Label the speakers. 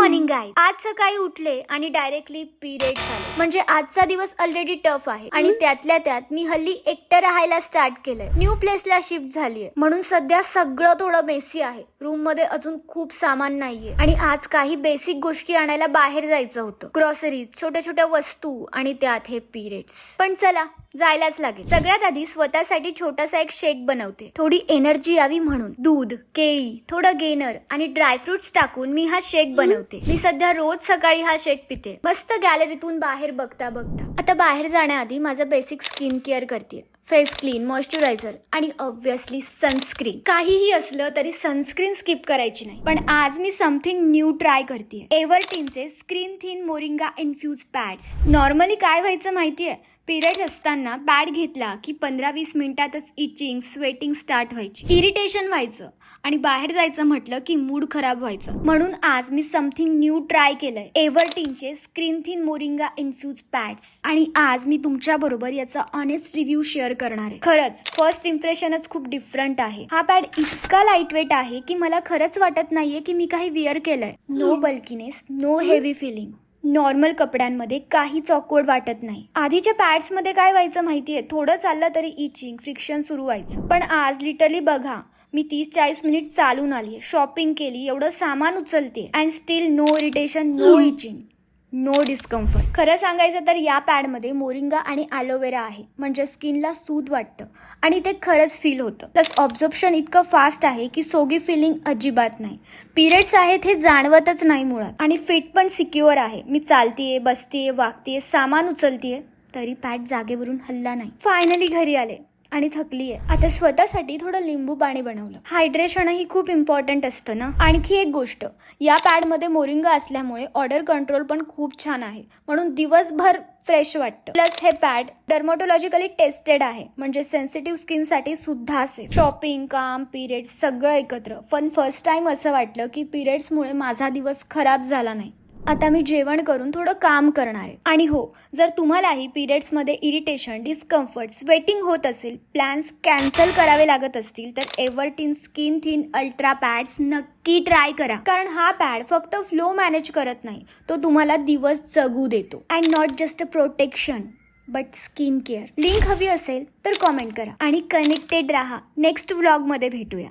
Speaker 1: Morning guys. आज सकाळी उठले आणि डायरेक्टली पिरियड्स आले. म्हणजे आजचा दिवस ऑलरेडी टफ आहे आणि त्यातल्या त्यात मी हल्ली एकटं राहायला स्टार्ट केलंय. न्यू प्लेसला शिफ्ट झालीये म्हणून सध्या सगळं थोडं मेसी आहे. रूम मध्ये अजून खूप सामान नाहीये आणि आज काही बेसिक गोष्टी आणायला बाहेर जायचं होतं. ग्रॉसरीज, छोट्या छोट्या वस्तू आणि त्यात हे पिरियड्स. पण चला जायलाच लागेल. सगळ्यात आधी स्वतःसाठी छोटासा एक शेक बनवते. थोडी एनर्जी यावी म्हणून दूध, केळी, थोडं गेनर आणि ड्रायफ्रुट्स टाकून मी हा शेक बनवते. मी सध्या रोज सकाळी हा शेक पिते. मस्त गॅलरीतून बाहेर बघता बघता. आता बाहेर जाण्याआधी माझं बेसिक स्किन केअर करते. फेस क्लीन, मॉइश्चरायझर आणि ऑब्व्हियसली सनस्क्रीन. काहीही असलं तरी सनस्क्रीन स्किप करायची नाही. पण आज मी समथिंग न्यू ट्राय करते. एव्हरटीनचे screen thin moringa infuse pads. Normally काय व्हायचं माहितीये, पिरियड असताना पॅड घेतला की 15-20 मिनिटातच इचिंग, स्वेटिंग स्टार्ट व्हायची, इरिटेशन व्हायचं आणि बाहेर जायचं म्हटलं की मूड खराब व्हायचं. म्हणून आज मी समथिंग न्यू ट्राय केलंय. एव्हरटीनचे screen thin moringa infuse pads. आणि आज मी तुमच्या बरोबर याचा ऑनेस्ट रिव्ह्यू शेअर करणार आहे. खरंच फर्स्ट इम्प्रेशनच खूप डिफरंट आहे. हा पॅड इतका लाईट वेट आहे की मला खरंच वाटत नाहीये की मी काही विअर केलंय. No bulkiness, no heavy feeling. Normal कपड्यांमध्ये काहीच ऑकवर्ड वाटत नाही. आधीच्या पॅड्स मध्ये काय व्हायचं माहितीये, थोडं चाललं तरी इचिंग, फ्रिक्शन सुरू व्हायचं. पण आज लिटरली बघा, मी 30-40 मिनिट चालून आली, शॉपिंग केली, एवढं सामान उचलते and still no irritation, no itching, no discomfort. खरं सांगायचं तर या पॅडमध्ये मोरिंगा आणि ॲलोवेरा आहे, म्हणजे स्किनला सूद वाटतं आणि ते खरंच फील होतं. प्लस ऑब्झर्प्शन इतकं फास्ट आहे की सोगी फिलिंग अजिबात नाही. पिरियड्स आहेत हे जाणवतच नाही मुळात. आणि फिट पण सिक्युअर आहे. मी चालतीये, बसतीये, वागतीये, सामान उचलतीये तरी पॅड जागेवरून हल्ला नाही. फायनली घरी आले आणि थकलीये. आता स्वतःसाठी थोडं लिंबू पाणी बनवलं. हायड्रेशनही खूप इम्पॉर्टंट असतं ना. आणखी एक गोष्ट, या पॅडमध्ये मोरिंगा असल्यामुळे ऑर्डर कंट्रोल पण खूप छान आहे, म्हणून दिवसभर फ्रेश वाटतं. प्लस हे पॅड डर्मॅटोलॉजिकली टेस्टेड आहे, म्हणजे सेन्सिटिव्ह स्किनसाठी सुद्धा असेल. शॉपिंग, काम, पिरियड्स सगळं एकत्र. पण फर्स्ट टाइम असं वाटलं की पिरियड्समुळे माझा दिवस खराब झाला नाही. आता मी जेवण करून थोडं काम करणार आहे. आणि हो, जर तुम्हालाही पिरियड्समध्ये इरिटेशन, डिस्कम्फर्ट, स्वेटिंग होत असेल, प्लॅन्स कॅन्सल करावे लागत असतील तर एव्हरटीन स्किन थिन अल्ट्रा पॅड्स नक्की ट्राय करा. कारण हा पॅड फक्त फ्लो मॅनेज करत नाही, तो तुम्हाला दिवस जगू देतो. And not just a protection but skin care. Link हवी असेल तर कॉमेंट करा आणि कनेक्टेड राहा. नेक्स्ट व्लॉगमध्ये भेटूया.